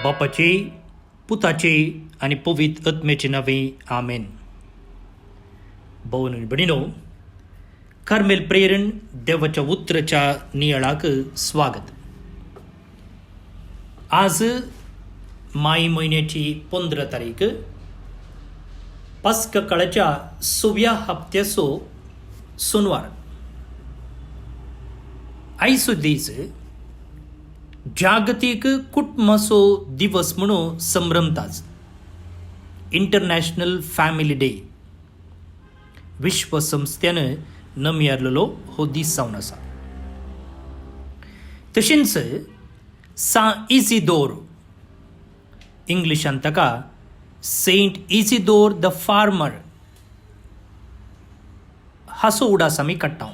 बापाचे पुताचे आणि पवित्र आत्म्याचे नावे आमेन. भाऊन बहिणीनो, कार्मेल प्रेरण देवाच्या उतराच्या नियाळाक स्वागत. आज माय महिन्याची 15 तारीख, पास्क काळाच्या 6व्या हप्त्याचो सोनवार. आयचो दीस जागतिक कुटुंबाचो दिवस म्हणून संभ्रमताच. इंटरनॅशनल फॅमिली डे विश्व संस्थेनं नमयारलेलो हो दीस जावन आसा. तशेंच सा इझिदोर, इंग्लिशान ताका सेंट इझिदोर द फार्मर हाचो उडास आमी काडटा.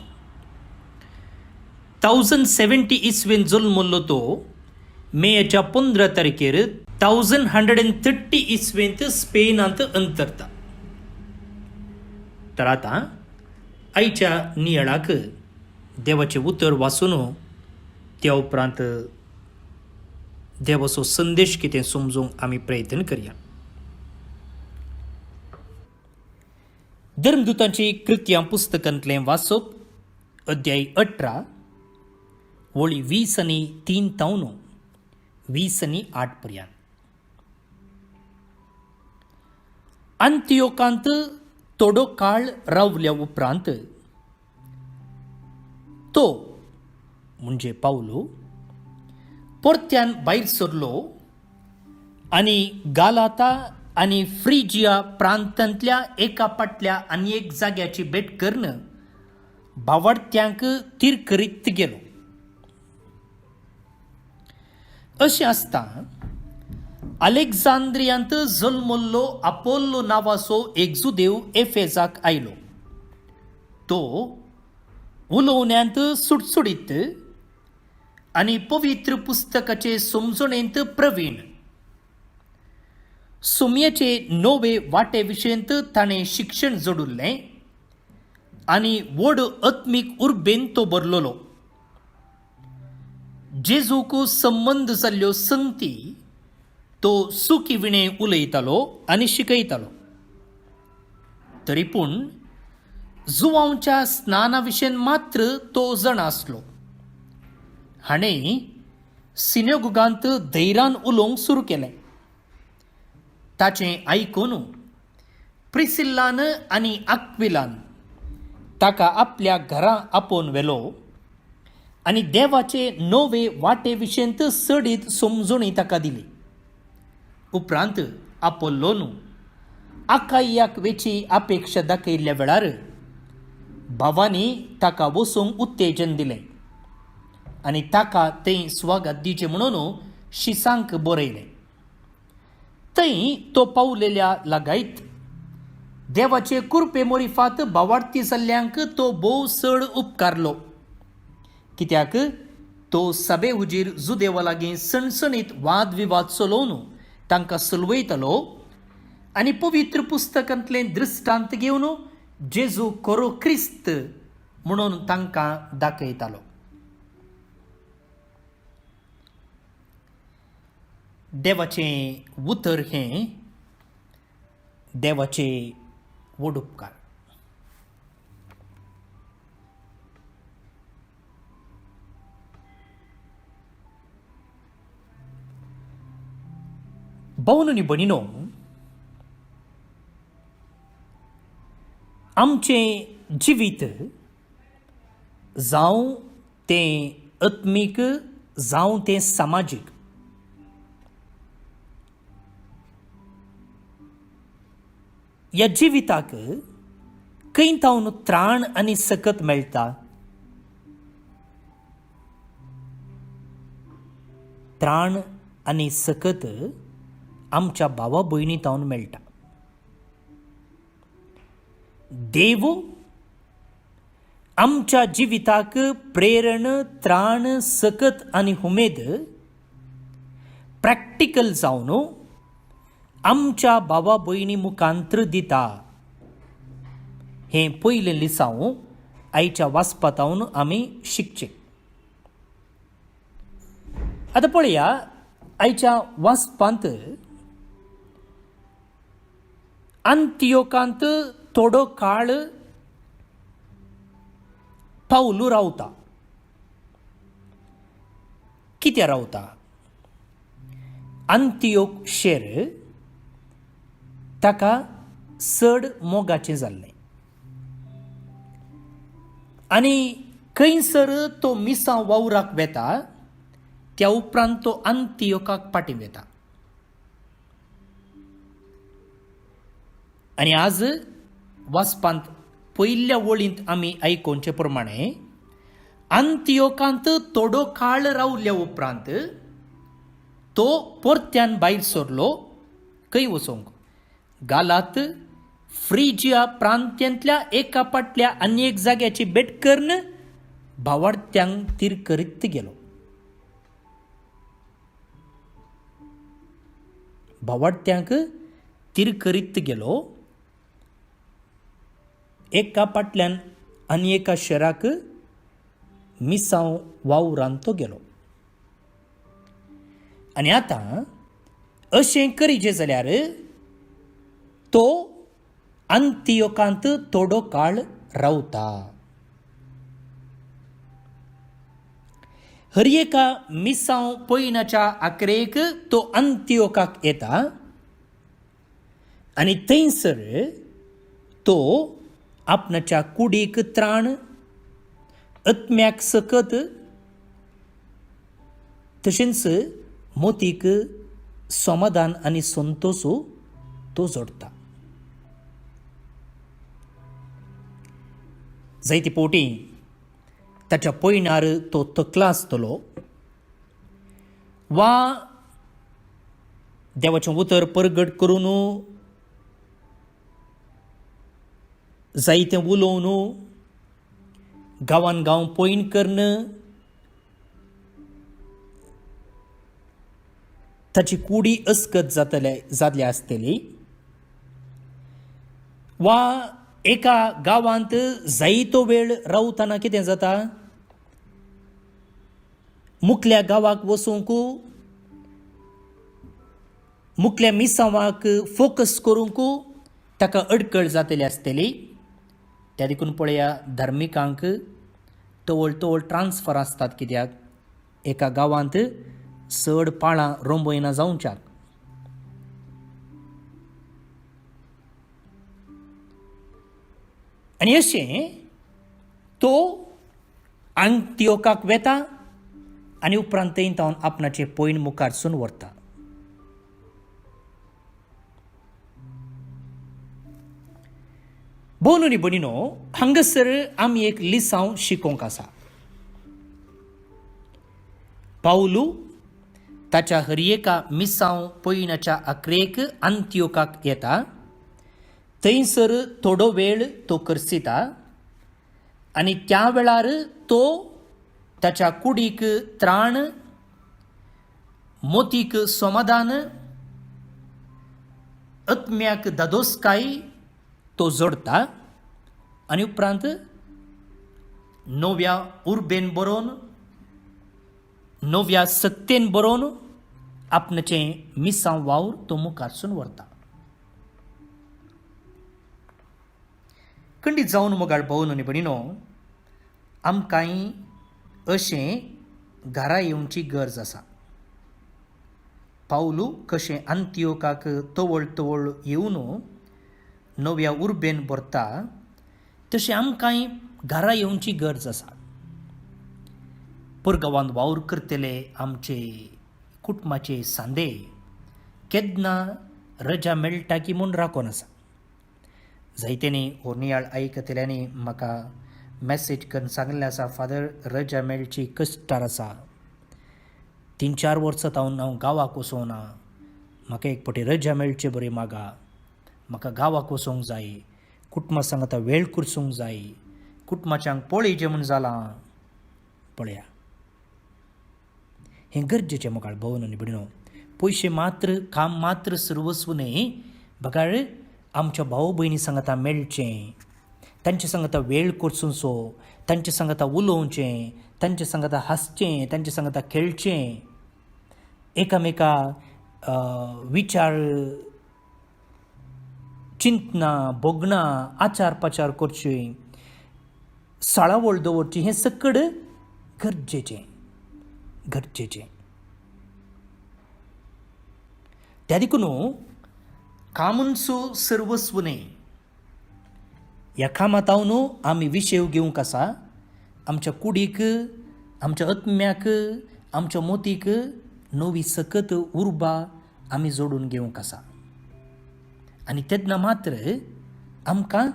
1070 इसवेन जल्मलो तो मेच्या 15 तारखेर 1130 इसवेंत स्पेनांत अंतरता. तर आता आयच्या नियाळाक देवाचे उतर वाचून त्या उपरांत देवाचो संदेश कितें समजूंक आमी प्रयत्न करया. धर्मदूतांची कृत्यां पुस्तकांतलें वाचप, अध्याय 18, वळी 20:3 तावन 20:8 पर्यंत. अंत्योकांत थोडो काळ रावल्या उपरांत तो म्हणजे पावलो परत्यान भायर सरलो आनी गालाता आनी फ्रिजिया प्रांतांतल्या एका फाटल्या आनी एक जाग्याची भेट करून भावार्थ्यांक तीर करीत गेलो. अशें आसता अलेक्झांद्रियांत जल्मल्लो आपोल्लो नांवाचो एक जुदेव एफेजाक आयलो. तो उलोवण्यांत सुटसुडीत आनी पवित्र पुस्तकाचे समजणेंत प्रवीण. सुमयेचे 9वे वाटे विशयंत ताणें शिक्षण जोडुल्लें आनी व्हड आत्मीक उर्बेन तो भरलोलो. जेजूक संबंद जाल्ल्यो संगती तो सुखिविणें उलयतालो आनी शिकयतालो. तरी पूण जुवांच्या स्नाना विशयन मात्र तो जाण आसलो. हाणें सिनेगोगांत धैर्यान उलोवंक सुरू केलें. ताचें आयकून प्रिसिल्लान आनी आक्विलान ताका आपल्या घरा आपोवन व्हेलो आनी देवाचे 9वे वाटे विशयंत सडीत समजणी ताका दिली. उपरांत आपोल्लोन आकाइयाक वेची अपेक्षा दाखयल्ल्या वेळार भावांनी ताका वचूंक उत्तेजन दिलें आनी ताका थंय स्वागत दिचें म्हणून शिसांक बरयलें. थंय तो पावलेल्या लागायत देवाचे कृपे मोरिफात भावार्थी जाल्ल्यांक तो भोव चड उपकारलो. कित्याक तो सभे हुजीर जुदेवा लागीं सणसणीत वाद विवाद चलोवन तांकां सलवयतालो आनी पवित्र पुस्तकांतलें दृश्टांत घेवन जेजू खरो क्रिस्त म्हणून तांकां दाखयतालो. देवाचें उतर हें देवाचे व्हड उपकार. भाऊन आनी भयणीनो, आमचें जिवीत जावं तें आत्मीक जावं तें सामाजीक, ह्या जिविताक खंय तावन त्राण आनी सकत मेळटा. त्राण आनी सकत आमच्या भावा भयणी तावन मेळटा. देव आमच्या जिविताक प्रेरण, त्राण, सकत आनी उमेद प्रॅक्टिकल जावन आमच्या भावा भयणी मुखांत्र दिता. हें पयलें लिसांव आयच्या वाचपातावन आमी शिकचे. आतां पळया, आयच्या वाचपांत अंतियोकांत थोडो काळ पावलू रावता. कित्या रावता? अंतियोक शेर ताका चड मोगाचें जाल्लें आनी खंयसर तो मिसांव वावराक वेता त्या उपरांत तो अंतियोकाक पाटी वेता. आनी आज वाचपांत पयल्या वळींत आमी आयकोवचे प्रमाणे अंतियोकांत थोडो काळ रावल्या उपरांत तो परत्यान भायर सरलो. खंय वचोंक? गालात फ्रिजिया प्रांत्यांतल्या एका फाटल्या आनी एक जाग्याची भेट करून भावार्थ्यांक तीर करीत गेलो. भावार्थ्यांक तीर करीत गेलो. एका फाटल्यान आनी एका शहराक मिसांव वावरान तो गेलो. आनी आतां अशें करीचे जाल्यार तो अंतियोकांत थोडो काळ रावता. हर एका मिसांव पयनाच्या आखरेक तो अंतियोकाक येता आनी थंयसर तो आपणाच्या कुडीक त्राण, आत्म्याक सकत, तशेंच मोतीक समाधान आनी संतोषू तो जोडटा. जायते पोटी ताच्या पयणार तो तकला आसतलो वा देवाचें उतर परगट करून जायतें उलोवन गांवान गांव पयन करून ताची कुडी अस्कत जातली आसतली वा एका गांवांत जायतो वेळ रावतना कितें जाता, मुखल्या गांवाक वचूंक मुखल्या मिसांवाक फोकस करूंक ताका अडकळ जातली आसतली. त्या देखून पळया धार्मिकांक तवळ तवळ ट्रान्सफर आसतात. कित्याक? एका गांवांत चड पाळां रोंबयना जावच्याक. आनी अशें तो अंतियोकाक वेता आनी उपरांत थंय तावन आपणाचे पयन मुखारसून व्हरता. भोवनो नी भयणीनो, हांगासर आमी एक लिसांव शिकोवंक आसा. पावलू ताच्या हर एका मिसांव पयनाच्या आखरेक अंतियोकाक येता. थंयसर थोडो वेळ तो करसिता आनी त्या वेळार तो ताच्या कुडीक त्राण, मोतीक समाधान, आत्म्याक दादोसकाय तो जोडता. आनी उपरांत नव्या उर्बेन बरोवन, नव्या सत्तेन बरोवन आपणाचें मिसांव वावर तो मुखारसून व्हरता. खंडीत जावन मोगाळ भोवनो नी भयणीनो, आमकांय अशें घरा येवची गरज आसा. पावलू कशें अंतियोकाक तवळ तवळ येवन नव्या उर्बेन भरता, तशें आमकांय घरा येवची गरज आसा. परगांवांत वावर करतले आमचे कुटुंबाचे सांदे केन्ना रजा मेळटा की म्हूण राखून आसा. जायत्यांनी हो नियाळ आयकतल्यांनी म्हाका मॅसेज करून सांगलें आसा, फादर रजा मेळची कश्टार आसा. 3-4 वर्सां हांव गांवाक वचोना. म्हाका एक फावटी रजा मेळचे बरी मागा. म्हाका गांवाक वचोंक जाय. कुटुंबा सांगता वेळ करसूंक जाय. कुटुंबाच्यांक पळयचें म्हूण जालां. पळया, हें गरजेचें मोगाळ भोवनो नी भयणीनो. पयशे मात्र, काम मात्र सर्वस्व न्ही. बगाळ आमच्या भाऊ भयणी सांगता मेळचें, तांचे सांगता वेळ करचो, तांचे सांगता उलोवचें, तांचे सांगता हांसचें, तांचे सांगता खेळचें. एकामेका विचार चिंतना बोगना आचार पाचार करचे साळावळ दवरची हें सकड गरजेचें त्या देखून कामूंचो सर्वस्व न्ही ह्या कामांतावन आमी विशेव घेवंक आसा आमच्या कुडीक आमच्या आत्म्याक आमच्या मोतीक नवी सकत उर्बा आमी जोडून घेवंक आसा आनी तेन्ना मात्र आमकां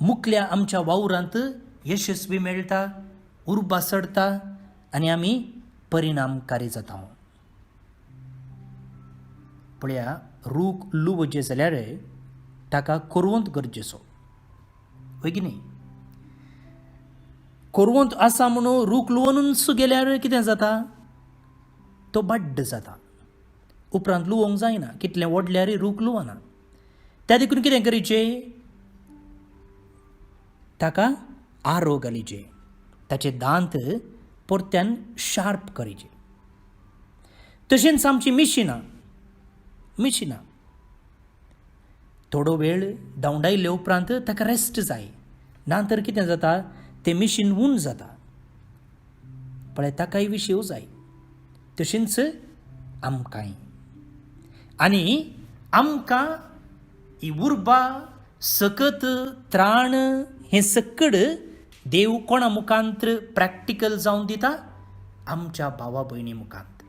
मुखल्या आमच्या वावरांत यशस्वी मेळटा उर्बा चडटा आनी आमी परिणामकारी जाता पळया रूख लुवचे जाल्यार ताका कोरवंत गरजेचो होय की न्ही कोरवंत आसा म्हणून रूख लुवनूच गेल्यार कितें जाता तो बड्ड जाता उपरांत लुवंक जायना कितलें व्हडल्यारय रूख लुवना त्या देखून कितें करीचें ताका आरो घालीचे ताचे दांत परत्यान शार्प करीचे तशेंच आमची मिशिनां थोडो वेळ धांवडायले उपरांत ताका रेस्ट जाय नातर कितें जाता तें मिशीन उण जाता पळय ताकाय विशेव जाय तशेंच आमकांय आनी आमकां ही उर्बा सकत त्राण हें सकड देव कोणा मुखांत्र प्रॅक्टिकल जावन दिता आमच्या भावा भयणी मुखांत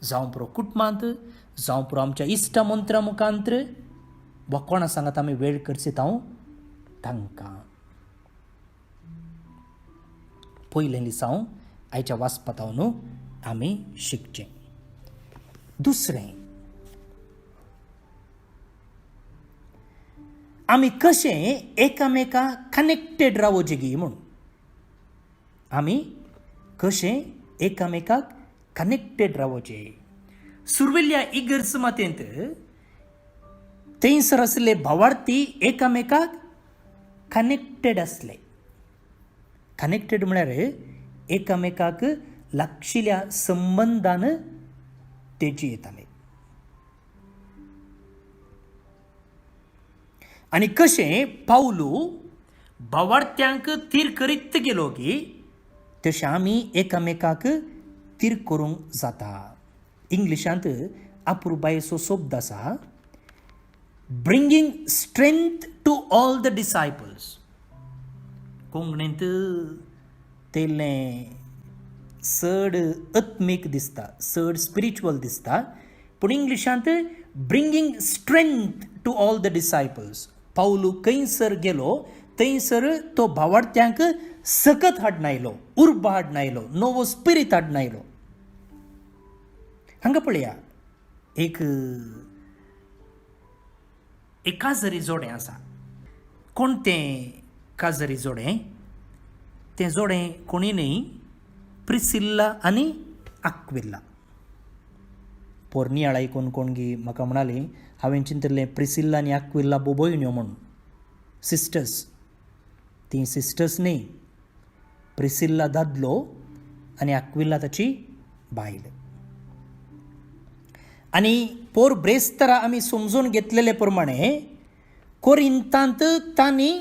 जावं पुरो कुटुंबांत जावं पुरो आमच्या इश्टा मंत्रा मुखांत्र वा कोणा सांगात आमी वेळ करचे तांकां पयलें दिसांव आयच्या वाचपातावन आमी शिकचें दुसरें आमी कशें एकामेका कनेक्टेड रावोचें गी म्हूण आमी कशें एकामेकाक कनेक्टेड रावोचें सुरवेल्या इगर्ज मातेंत थंयसर आसले भावार्थी एकामेकाक कनेक्टेड आसले कनेक्टेड म्हळ्यार एकामेकाक लागशिल्ल्या संबंधान तेजी येताले आनी कशें पावलू भावार्थ्यांक तीर करीत गेलो की तशें आमी एकामेकाक तीर करूंक जाता इंग्लिशांत अपुरबायेचो शब्द आसा bringing strength to all the डिसायपल्स कोंकणींत तेलें चड आत्मीक दिसता चड स्पिरिच्युअल दिसता पूण इंग्लिशांत bringing strength to all the डिसायपल्स पावलू खंयसर गेलो थंयसर तो भावार्थ्यांक सकत हाडून आयलो उर्बा हाडून आयलो नवो स्पिरीट हाडून आयलो हांगा पळया एक काजरी जोडें आसा कोण तें काजरी जोडें तें जोडें कोणी न्ही प्रिसिल्ला आनी आक्विला पोरनियाळ आयकून कोण गी म्हाका म्हणाली हांवें चिंतलें प्रिसिल्ला आनी आक्विला भयण्यो म्हणून सिस्टर्स ती सिस्टर्स न्ही प्रिसिल्ला दादलो आनी आक्विला ताची बायल आनी पोर ब्रेस्तारा आमी समजून घेतलेले प्रमाणे कोरिंतांत तांणी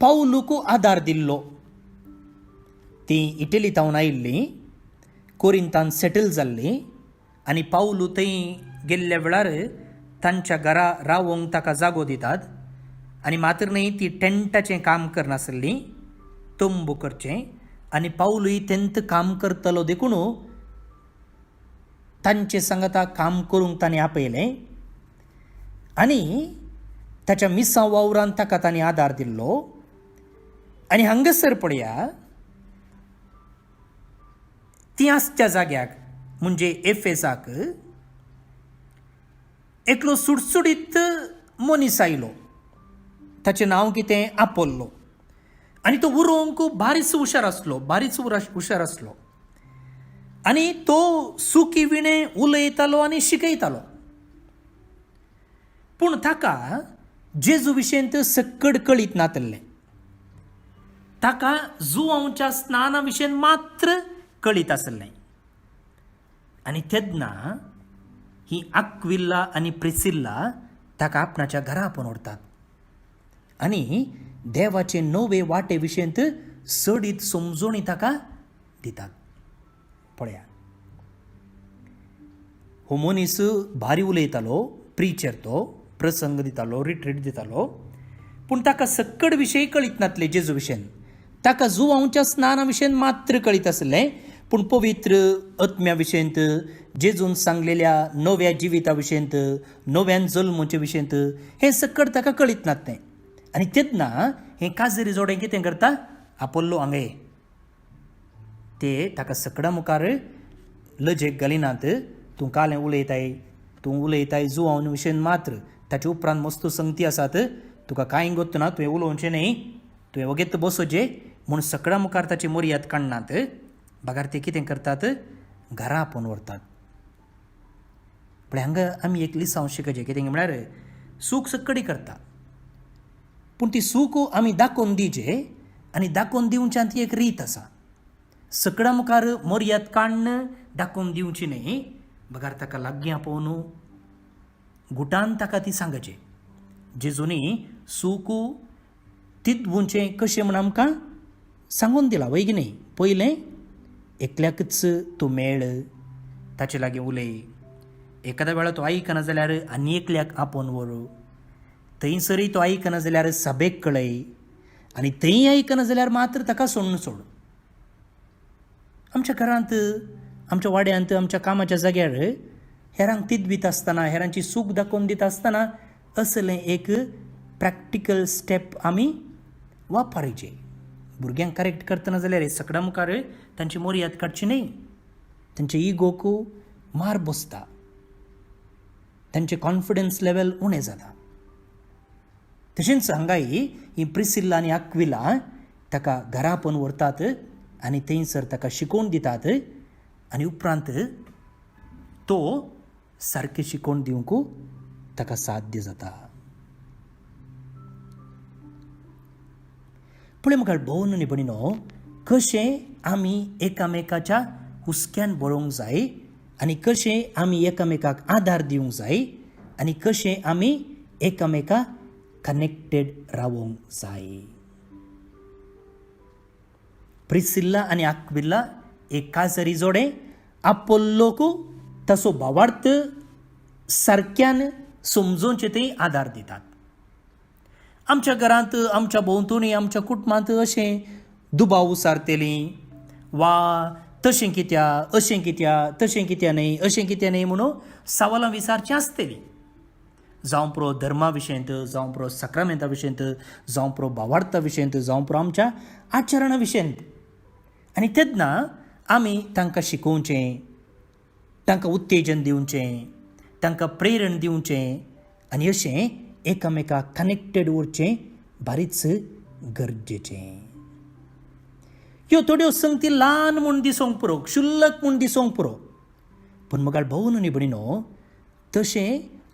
पावलूक आदार दिल्लो ती इटलींतावन आयिल्ली कोरिंतांत सेटल जाल्ली आनी पावलू थंय गेल्ल्या वेळार तांच्या घरा रावंक ताका जागो दितात आनी मात्र न्ही ती टेंटाचें काम करनासली तंबू करचें आनी पावलूय तेंत काम करतलो देखून तांचे सांगता काम करूंक ताणें आपयलें आनी ताच्या मिसां वावरांत ताका ताणें आदार दिल्लो आनी हांगासर पळया त्याच जाग्याक म्हणजे एफेसाक एकलो सुटसुडीत मनीस आयलो ताचें नांव कितें आपोल्लो आनी तो उरोवंक बारीच हुशार आसलो आनी तो सुकी विणें उलयतालो आनी शिकयतालो पूण ताका जेजू विशयंत सकड कळीत नातल्लें ताका जुवांच्या स्नाना विशयन मात्र कळीत आसलें आनी तेन्ना ही आक्विल्ला आनी प्रिसिल्ला ताका आपणाच्या घरा आपण व्हरतात आनी देवाचे नवे वाटे विशयंत सडीत समजोणी ताका दितात. पळया, हो मनीस भारी उलयतालो, प्रिचर तो प्रसंग दितालो, रिट्रीट दितालो, पूण ताका सक्कड विशय कळीत नासले जेजू विशयन. ताका जुवांच्या स्नाना विशयन मात्र कळीत आसलें, पूण पवित्र आत्म्या विशयंत, जेजून सांगलेल्या नव्या जिविता विशयंत, नव्यान जल्मचे विशयंत हें सक्कड ताका कळीत नासलें. आनी तेन्ना हें काजरी जोडें कितें करता, आपोल्लो आंगे ते ताका सकडा मुखार लजेक घालिनात. तूं कालें उलयताय, तूं उलयताय जुवां विशयन मात्र, ताचे उपरांत मस्त संगती आसात, तुका कांय गोत्त ना, तुवें उलोवचें न्ही, तुवें वगेत बसोचें म्हूण सकडा मुखार ताची मर्याद काडनात. बागार ते कितें करतात, घरा आपोवन व्हरतात. पण हांगा आमी एक लिसांव शिकचें, कितें म्हळ्यार सूख सक्कडी करता, पूण ती सूख आमी दाखोवन दिवचें आनी दाखोवन दिवच्यान ती एक रीत आसा. सकडा मुखार मर्याद काडन दाखोवन दिवची न्ही, बगार ताका लागीं आपोवन गुटान ताका ती सांगचें. जेजूनी सूख तितवुचें कशें म्हूण आमकां सांगून दिलां वय की न्ही. पयलें एकल्याकच तूं मेळ, ताचे लागीं उलय. एकाद्या वेळा तो आयकना जाल्यार आनी एकल्याक आपोवन व्हर. थंयसरय तो आयकना जाल्यार सभेक कळय, आनी थंय आयकना जाल्यार मात्र ताका सोडून सोड. आमच्या घरांत, आमच्या वाड्यांत, आमच्या कामाच्या जाग्यार हेरांक तिदवीत आसतना, हेरांची सूख दाखोवन दिता आसतना असलें एक प्रॅक्टिकल स्टेप आमी वापरचें. भुरग्यांक करेक्ट करतना जाल्यार सकडा मुखार तांची मर्याद काडची न्ही. तांचे इगोक मार बसता, तांचे कॉन्फिडन्स लेवल उणें जाता. तशेंच हांगाय ही प्रिसिल्ला आनी आक्विला ताका घरा आपोवन व्हरतात आनी थंयसर ताका शिकोवन दितात आनी उपरांत तो सारकें शिकोवन दिवंक ताका साध्य जाता. पळय मुखार भोवन न्ही भणिनो, कशें आमी एकामेकाच्या हुस्क्यान बरोवंक जाय आनी कशें आमी एकामेकाक आदार दिवंक जाय आनी कशें आमी एकामेकाक कनेक्टेड रावंक जाय. प्रिसिल्ला आनी आक्विला एक काजरी जोडें आपोल्लोक ताचो भावार्थ सारक्यान समजोवचें ते आदार दितात. आमच्या घरांत, आमच्या भोंवतणी, आमच्या कुटुंबांत अशें दुबाव उसारतेलीं वा तशें कित्या, अशें कित्या, तशें कित्या न्ही, अशें कित्या न्ही म्हणून सवालां विचारचीं आसतलीं. जावं पुरो धर्मा विशयंत, जावं पुरो सक्रामेंता विशयंत, जावं पुरो भावार्था विशयंत, जावं पुरो आमच्या आचरणा विशयंत. आनी तेन्ना आमी तांकां शिकोवचें, तांकां उत्तेजन दिवचें, तांकां प्रेरण दिवचें आनी अशें एकामेकाक कनेक्टेड उरचें बारीच गरजेचें. ह्यो थोड्यो संगती ल्हान म्हूण दिसोंक पुरो, क्षुल्लक म्हूण दिसोंक पुरो, पूण मुखार भोवन न्ही भणिनो, तशें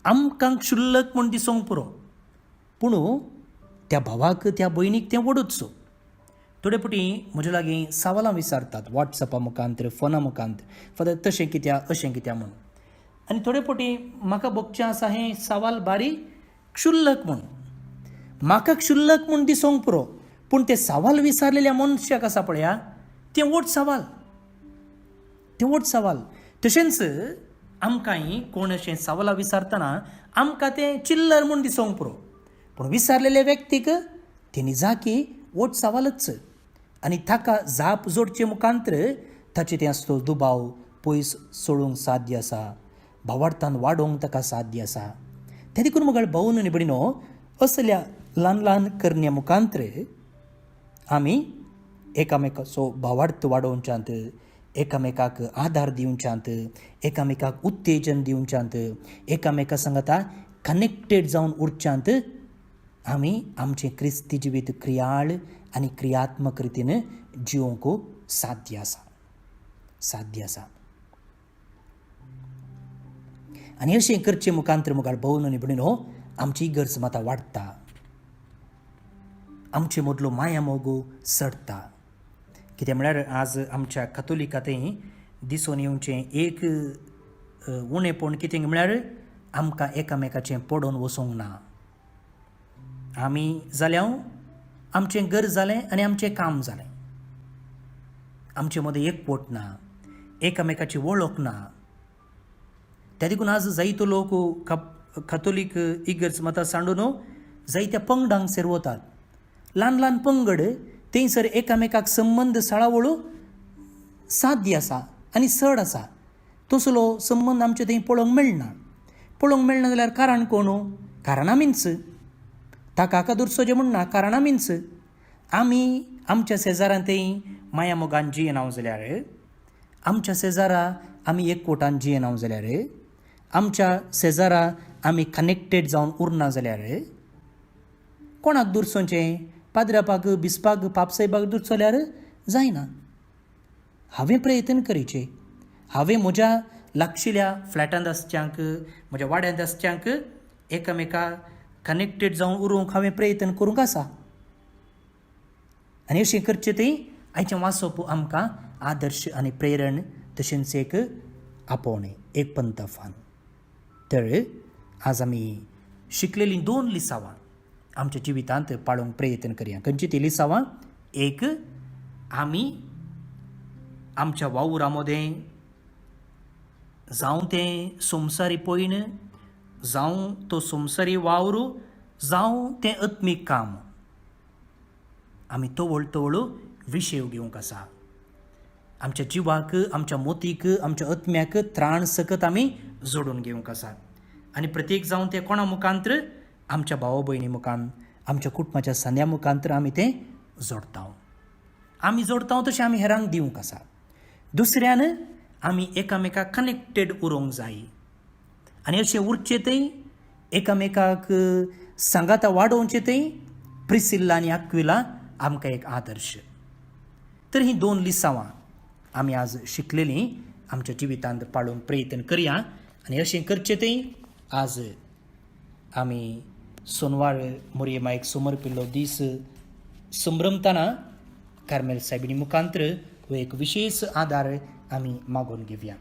आमकां क्षुल्लक म्हूण दिसोंक पुरो, पूण त्या भावाक, त्या भयणीक तें वडूच. थोडे फावटी म्हजे लागीं सवालां विचारतात वॉट्सॅपा मुखांतर, फोना मुखांत, फादर तशें कित्या, अशें कित्या म्हणून. आनी थोडे फावटी म्हाका भोगचें आसा हें सवाल बारीक क्षुल्लक म्हूण, म्हाका क्षुल्लक म्हूण दिसोंक पुरो, पूण ते सवाल विचारलेल्या मनशाक आसा पळया, तें व्हड सवाल, तें व्हड सवाल. तशेंच आमकांय कोण अशें सवालां विचारतना आमकां तें चिल्लर म्हूण दिसोंक पुरो, पूण विचारलेल्या व्यक्तीक तें निजाकी व्हड सवालच आनी ताका जाप जोडचे मुखांतर ताचे तें आसतो दुबाव पयस सोडूंक साध्य आसा, भावार्थान वाडोवंक ताका साध्य आसा. ते देखून मुखार भोवन न्ही भणिनो, असल्या ल्हान ल्हान करण्या मुखांतर आमी एकामेकाचो भावार्थ वाडोवच्यांत, एकामेकाक आदार दिवच्यांत, एकामेकाक उत्तेजन दिवच्यांत, एकामेका सांगता कनेक्टेड जावन उरच्यांत आमी आमचें क्रिस्ती जिवीत क्रियाळ आनी क्रियात्मक रितीन जिवंक साध्य आसा, साध्य आसा. आनी अशें करचे मुखांतर मुखार भोवन न्ही भणिनो आमची इगर्ज माता वाडटा, आमचे मदलो माया मोग सडटा. कित्याक म्हळ्यार आज आमच्या कथोलिकांतय दिसून येवचें एक उणेपण कितें म्हळ्यार आमकां एकामेकाचें पडोवन वचोंक ना. आमी जाल्याव आमचें घर जालें आनी आमचें काम जालें. आमचे मदीं एकवट ना, एकामेकाची वळख ना. त्या देखून आज जायतो लोक कातोलीक इगर्ज मतां सांडून जायत्या पंगडांक वतात. ल्हान ल्हान पंगड थंयसर एकामेकाक संबंद साळावळू साध्य आसा आनी चड आसा. तसलो संबंद आमचे थंय पळोवंक मेळना. पळोवंक मेळना जाल्यार कारण कोण? कारण आमीच. ताका दुरसो जें म्हणना कारण आमीच. आमी आमच्या शेजारान थंय माया मोगान जियेनाव जाल्यार, आमच्या शेजारा आमी एकवटान जियेनाव जाल्यार, आमच्या शेजारा आमी कनेक्टेड जावन उरना जाल्यार कोणाक दुरसोचें? पाद्रापाक, बिस्पाक, पापसाहेबाक दुरसो जाल्यार जायना. हांवें प्रयत्न करीचे. हांवें म्हज्या लागशिल्ल्या फ्लॅटांत आसच्यांक, म्हज्या वाड्यांत आसच्यांक एकामेका कनेक्टेड जावन उरूंक हांवें प्रयत्न करूंक आसा. आनी अशें करचें थंय आयचें वाचप आमकां आदर्श आनी प्रेरण तशेंच एक आपोवणें, एक पंथफान. तर आज आमी शिकलेलीं 2 लिसांवां आमच्या जिवितांत पाळूंक प्रयत्न करया. खंयचीं ती लिसांवां? एक, आमी आमच्या वावुरा मदें जावं तें संवसारी पयण, जावं तो संवसारी वावर, जावं तें आत्मीक काम, आमी तवळ विशय घेवंक आसा. आमच्या जिवाक, आमच्या मोतीक, आमच्या आत्म्याक त्राण सकत आमी जोडून घेवंक आसा. आनी प्रत्येक जावं तें कोणा मुखांत्र? आमच्या भावा भयणी मुखान, आमच्या कुटुंबाच्या सन्या मुखांत्र आमी तें जोडटाव. आमी जोडटाव तशें आमी हेरांक दिवंक आसा. दुसऱ्यान आमी एकामेकाक कनेक्टेड उरोंक जाय. आनी अशें उरचें थंय एकामेकाक सांगाता वाडोवचें थंय प्रिसिल्ला आनी आक्विला आमकां एक आदर्श. तर ही 2 लिसांवां आमी आज शिकलेलीं आमच्या जिवितांत पाळूंक प्रयत्न करया. आनी अशें करचें थंय आज आमी सोनवार मोरयेमायक समर्पिल्लो दीस संभ्रमतना कार्मेल सायबिणी मुखांत्र हो एक विशेष आदार आमी मागून घेवया.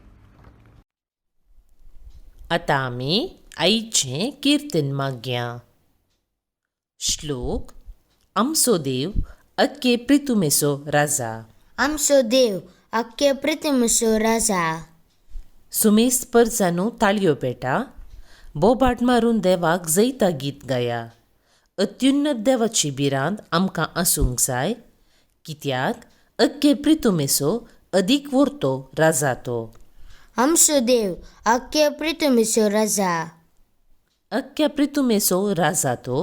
आतां आमी आईचें किर्तन मागया. श्लोक. आमचो देव अख्खे पृथ्वीचो राजा. आमचो देव अख्खे पृथ्वीचो राजा. सुमेस परजानू ताळयो पेटा. बोबाट मारून देवाक जैता गीत गाया. अत्युन्नत देवाची बिरांत आमकां आसूंक जाय, कित्याक अख्खे पृथ्वीचो अदीक व्हरतो राजा तो. आमचो देव अख्खे पृथ्वीचो राजा. अख्ख्या पृथ्वीचो राजा तो.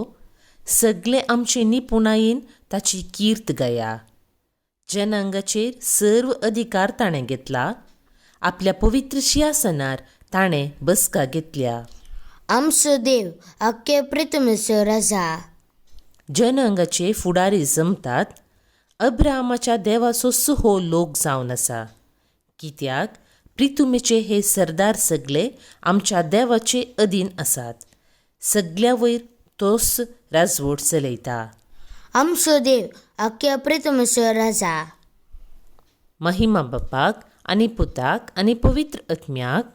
सगळे आमचे निपुणायेन ताची कीर्त गाया. जनांगाचेर सर्व अधिकार ताणें घेतला. आपल्या पवित्र सिंहासनार ताणें बसका घेतल्या. आमचो देव अख्खे पृथ्वीचो राजा. जनांगाचे फुडारी जमतात. अब्राहमाच्या देवाचो सहो लोक जावन आसा, कित्याक पृथ्वीचे हे सरदार सगळे आमच्या देवाचे अधीन आसात. सगळ्या वयर तोच राजवट चलयता. आमचो देव अख्ख्या पृथ्वीचो राजा. महिमा बापाक आनी पुताक आनी पवित्र आत्म्याक,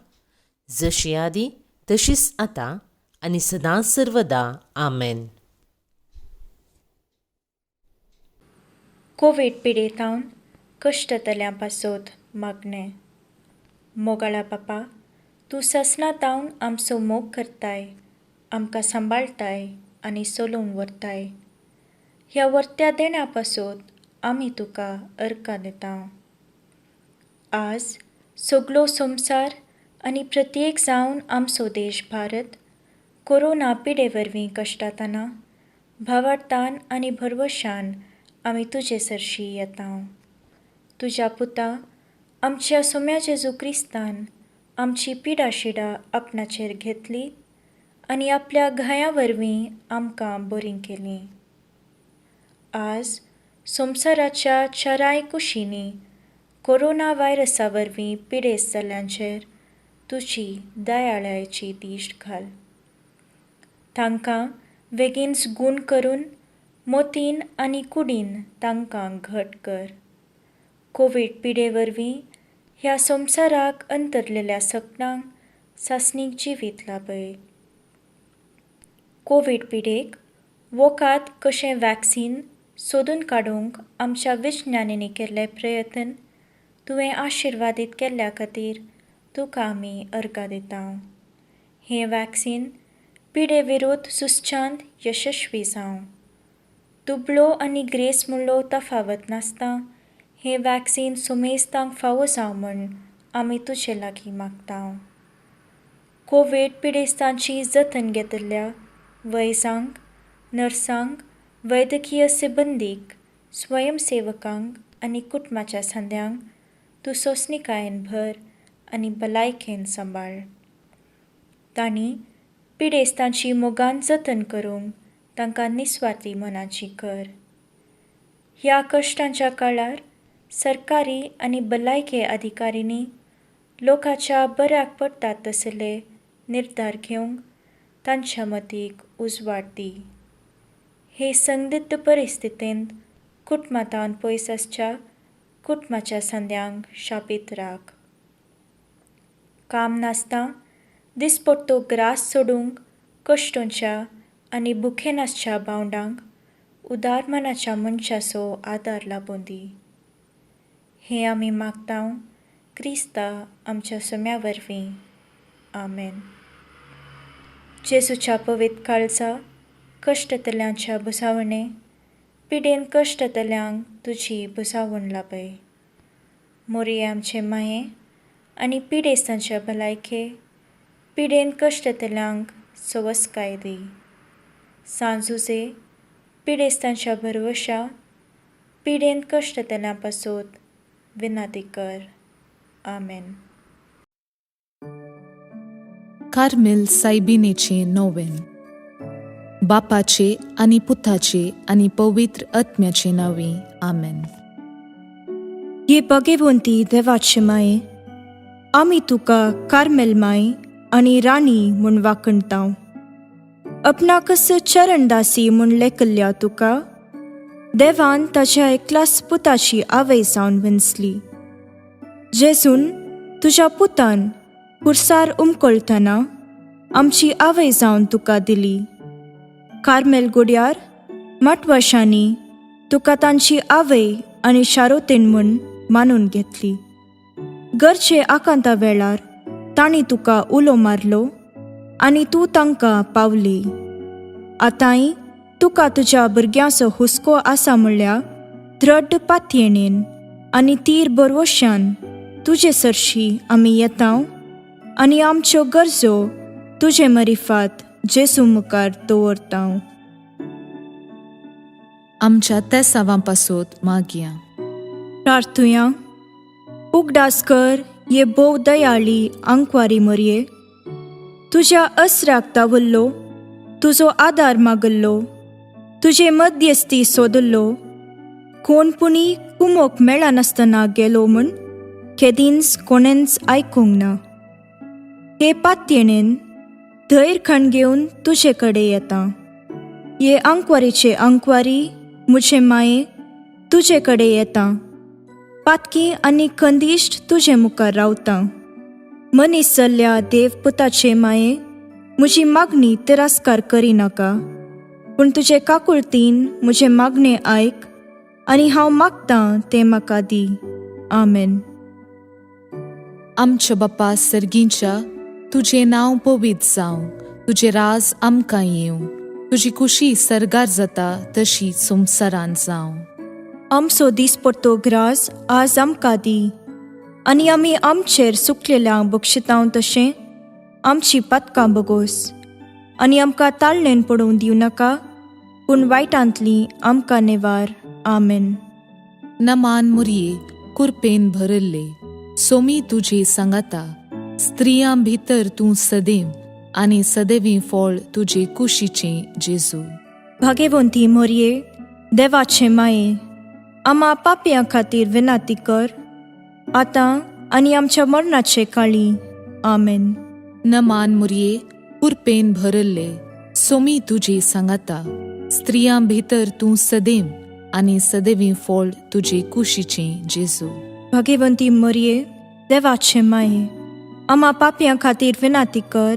जशी आदी तशीच आतां आनी सदां सर्वदा. आमेन. कोविड पिडेतावन कश्टतल्या पासोत मागणें. मोगाळा बापा, तूं ससनातावन आमचो मोग करताय, आमकां सांबाळटाय आनी चलोवन व्हरताय. ह्या वर्त्या देण्या पासोत आमी तुका अर्कां दिता. आज सगळो संवसार आनी प्रत्येक जावन आमचो देश भारत कोरोना पिडे वरवीं कश्टातना भावार्थान आनी भरवशान आमी तुजे सरशी येता. तुज्या पुता आमच्या सोम्या जेजू क्रिस्तान आमची पिडा शिडा आपणाचेर घेतली आनी आपल्या घाया वरवीं आमकां बरीं केलीं. आज संवसाराच्या चाराय कुशींनी कोरोना व्हायरसा वरवीं पिडेस्त जाल्ल्यांचेर तुजी दयाळायेची दिश्ट घाल. तांकां बेगीनच गूण करून मोतीन आनी कुडीन तांकां घट कर. कोवीड पिडे वरवीं ह्या संवसाराक अंतरलेल्या सपनांक सासणीक जिवीत लाभय. कोविड पिडेक वोकात कशें वॅक्सीन सोदून काडूंक आमच्या विज्ञानिनी केल्ले प्रयत्न तुवें आशिर्वादीत केल्ल्या खातीर तुका आमी अर्गां दिता. हें वॅक्सीन पिडे विरोध सुस्चांत यशस्वी जावं. दुबळो आनी ग्रेस म्हणलो तफावत नासता हें वॅक्सीन सुमेस्तांक फावो जावं म्हूण आमी तुजे लागीं मागता. कोविड पिडेस्तांची जतन घेतिल्ल्या वैजांक, नर्सांक, वैद्यकीय सिबंदीक, स्वयंसेवकांक आनी कुटुंबाच्या सांद्यांक तूं सोंसणीकायेन भर आनी भलायकेन सांबाळ. तांणी पिडेस्तांची मोगान जतन करूंक तांकां निस्वार्थी मनाची कर. ह्या कश्टांच्या काळार सरकारी आनी भलायके अधिकाऱ्यांनी लोकांच्या बऱ्याक पडटात तसले निर्धार घेवंक तांच्या मतीक उजवाड दी. हे संदिग्ध परिस्थितींत कुटुंबांतावन पयस आसच्या कुटुंबाच्या सांद्यांक शाबीत राख. काम नासता दिसपट्टो ग्रास सोडूंक कश्टोंच्या आनी भुकेनासच्या भावंडांक उदार मनाच्या मनशाचो आदार लाबूं दी. हें आमी मागता क्रिस्ता आमच्या सोम्या वरवीं. आमेन. जेजूच्या पवित्र काळजा कश्टतल्यांच्या बुसावणे पिडेन कश्टतल्यांक तुजी बुसावण लाभय. मोरये आमचे माये आनी पिडेस्तांच्या भलायके पिडेन कश्टतल्यांक सवस्काय दी. सांजुजे पिडेस्तांच्या भरवशा पिडेन कश्टतल्यां पासून विनाती कर. आमेन. कार्मेल सायबिनेचे नोवेन. बापाचे आनी पुताचे आनी पवित्र आत्म्याचे नांवी. आमेन. ये भगवंती देवाचे माये, आमी तुका कार्मेल माय आनी राणी म्हूण वाखणटाव. आपणाकच चरणदासी म्हूण लेखल्या तुका देवान ताच्या एकल्याच पुताची आवय जावन विंचली. जेजून तुज्या पुतान खुर्सार उमकळतना आमची आवय जावन तुका दिली. कार्मेल गुड्यार मठवशांनी तुका तांची आवय आनी शारोतेन म्हूण मानून घेतली. गरजे आकांता वेळार तांणी तुका उलो मारलो आनी तूं तांकां पावली. आतांय तुका तुज्या भुरग्यांचो हुस्को आसा म्हणल्यार दृढ पातयेणेन आनी तीर बरवश्यान तुजे सरशी आमी येतांव आनी आमच्यो गरजो तुजे मरिफात जेजू मुखार दवरतांव. आमच्या त्या सावांपासून मागया. प्रार्थुया. उगडास कर ये भोव दयाळी आंकवारी मरये. तुज्या अस्राक तावल्लो, तुजो आदार मागल्लो, तुजे मध्यस्थी सोदल्लो, कोणपुणी कुमोक मेळनासतना गेलो म्हूण केदींच कोणेंच आयकूंक ना. हे पातयेणेन धैर्यखण घेवन तुजे कडेन येता. ये आंकवारीचे आंकवारी मुझे माये तुजे कडेन येता. पातकी आनी खंदिश्ट तुजे मुखार रावता. मनीस जाल्ल्या देवपुताचे माये म्हजी मागणी तिरस्कार करिनाका, पूण तुजे काकुळतीन म्हजे मागणे आयक आनी हांव मागतां तें म्हाका दी. आमेन. आमच्या बापा सर्गींच्या तुझे नांव पवित्र जावं. तुजे राज आमकां येवं. तुजी कुशी सरगार जाता तशी संवसारांत जावं. आमचो दिसपट्टो ग्रास आज आमकां दी आनी आमी आमचेर सुकलेल्यांक बक्षितांव तशें आमची पातकां बगोस. आनी आमकां ताळणेन पडूंक दिवं नाका, पूण वायटांतली आमकां नेवार. आमेन. नमान मुरये कुरपेन भरल्ले, सोमी तुजे सांगाता. स्त्रियां भितर तूं सदैव आनी सदैवी फळ तुजे कुशीचे जेजू. भाग्यवंती मोरये देवाचे माये, आमा पापयां खातीर विनाती कर, आतां आनी आमच्या मरणाचे काळी. आमेन. नमान मुरये कुरपेन भरल्ले, सोमी तुजे सांगाता. स्त्रियां भितर तूं सदैव आनी सदैवी फळ तुजे कुशीचे जेजू. भाग्यवंती मोरये देवाचे माये, आम्हा पापयां खातीर विनाती कर,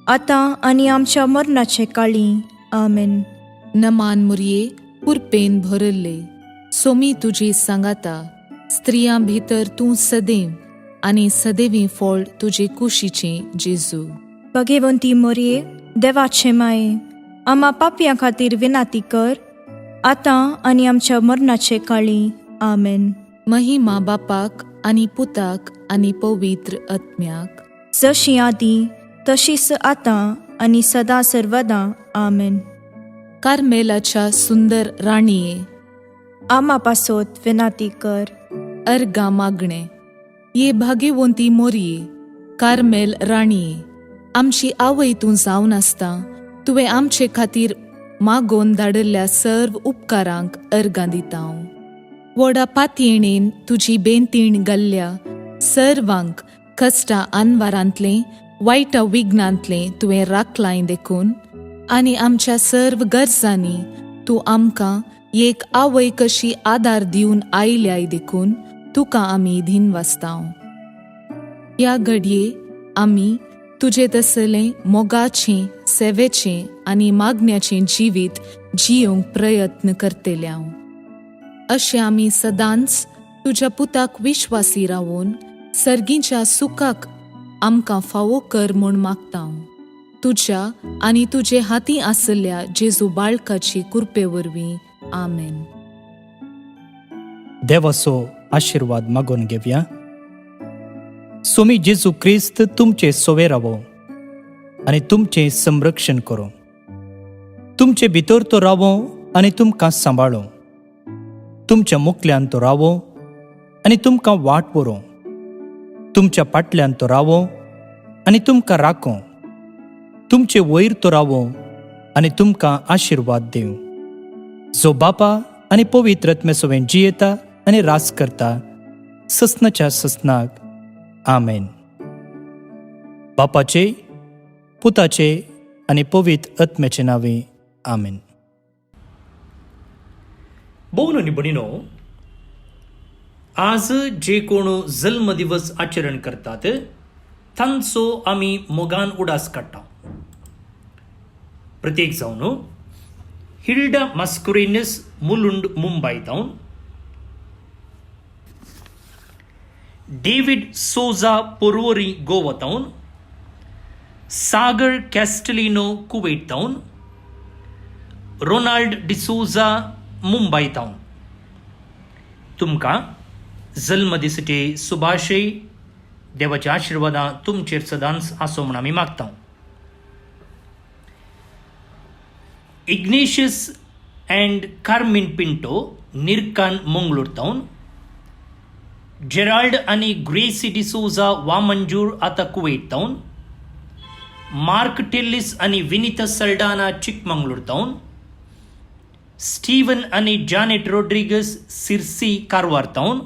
आतां आनी आमच्या मरणाचे काळी. आमेन. नमान मुरये कुरपेन भरल्ले, सोमी तुजी सांगाता, स्त्रियां भितर तूं सदैव आनी सदैवी फळ तुजे कुशीचें जेजू. भगेवंती मोरये, देवाचे माये, आम्हा पापयां खातीर विनाती कर, आतां आनी आमच्या मरणाचे काळी. आमेन. महिमा बापाक आनी पुताक आनी पवित्र आत्म्याक, जशी आदी तशीच आतां आनी सदा सर्वदा. आमेन. कार्मेलाच्या सुंदर राणीये, आम्हा पासोत विनाती कर. अर्गा मागणे. ये भाग्यवंती मोरये, कार्मेल राणीये, आमची आवय तूं जावन आसता, तुवें आमचे खातीर मागोवन धाडल्या सर्व उपकारांक अर्गां दिता हांव. व्हडा पातयेणेन तुजी बेंतीण घाल्ल्या सर्वांक कश्टां आनवारांतलें वायटा विघ्नांतलें तुवें राखलां देखून, आनी आमच्या सर्व गरजांनी तूं आमकां एक आवय कशी आदार दिवन आयल्याय देखून तुका आमी दिनवासतांव. ह्या घडये आमी तुजे तसलें मोगाचें, सेवेचें आनी मागण्याचें जिवीत जियोंक प्रयत्न करतले हांव. अशें आमी सदांच तुज्या पुताक विश्वासी रावून सर्गीच्या सुखाक आमकां फावो कर म्हूण मागता हांव. तुज्या आनी तुजे हातीं आसल्या जेजू बाळकाची कृपे वरवीं. आमेन. देवाचो आशिर्वाद मागून घेवया. सोमी जेजू क्रिस्त तुमचे सोवे रावो आनी तुमचें संरक्षण करो. तुमचे भितर तो रावो आनी तुमकां सांबाळो. तुमच्या मुखल्यान तो रावो आनी तुमकां वाट व्हरो. तुमच्या फाटल्यान तो रावो आनी तुमकां राखो. तुमचे वयर तो रावो आनी तुमकां आशिर्वाद दिवं. जो बापा आनी पवित्र आत्मे सोबें जियेता आनी रास करता ससनाच्या ससनाक. आमेन. बापाचे, पुताचे आनी पवित्र आत्म्याचे नावे. आमेन. भोवन आनी भयणीनो, आज जे कोण जल्मदिवस आचरण करतात तांचो आमी मोगान उडास काडटा. प्रत्येक जावन हिल्डा मास्कुरेनस मुलुंड मुंबयतावन, डेविड सोजा पोर्वोरी गोवातावन, सागर कॅस्टलिनो कुवेटावन, रोनाल्ड डिसोजा मुंबयतावन तुमकां जल्मदिसाचे शुभाशय, देवाच्या आशिर्वादां तुमचेर सदांच आसो म्हूण आमी मागता. इग्नेशियस अँड कार्मिन पिंटो निर्कान मंगळूर तावन, जेराल्ड आनी ग्रेसी डिसोजा वामंजूर आतां कुवेट तावन, मार्क टेल्लिस आनी विनीता सल्डाना चिकमंगळूर तावन, स्टीवन आनी जानेट रोड्रिगस सिर्सी कारवार तावन,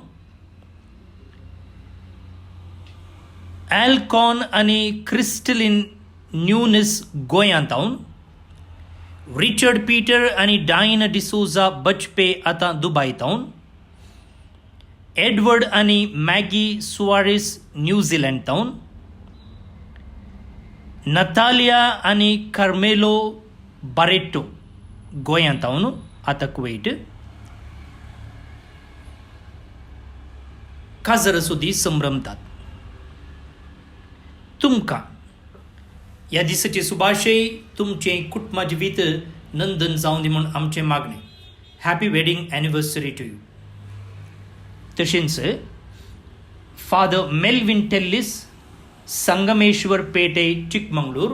एल्कॉन आनी क्रिस्टलिन न्यूनिस गोंयां तावन, रिचर्ड पीटर आनी डायना डिसोजा बचपे आतां दुबय तावन, एडवर्ड आनी मॅगी सुवारेस न्यूझीलंड तावन, नतालिया आनी कार्मेलो बारेटो गोंयां तावन आतां कुवेट. काजर सुदी संभ्रमतात. तुमकां ह्या दिसाचे सुभाशय तुमचें कुटुंबा जिवीत नंदन जावं दी म्हूण आमचें मागणें. Happy wedding anniversary to you. तशेंच फादर मेल्विन टेल्लिस, संगमेश्वर पेटे चिकमंगळूर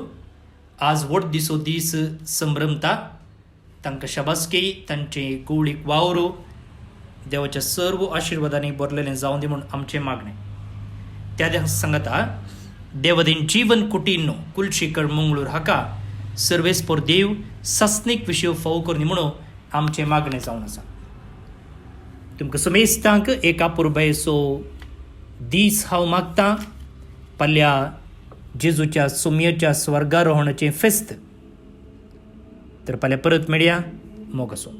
आज व्हड दिसो दीस संभ्रमता. तांकां शाबासकी, तांचे कुवळीक वावरो देवाच्या सर्व आशिर्वादांनी भरलेलें जावं दी म्हूण आमचें मागणें. त्या सांगता देवदेन जीवन कुटीन्नो कुलशेखर मंगळूर हाका सर्वेस्पर देव सस्नीक विशय फावो करनी म्हणून आमचें मागणें जावन आसा. तुमकां समेस्तांक एका पुरबायेचो दीस हांव मागतां. फाल्या जेजूच्या सुमयेच्या स्वर्गारोहणाचें फेस्त. तर फाल्यां परत मेळया. मोग आसूं.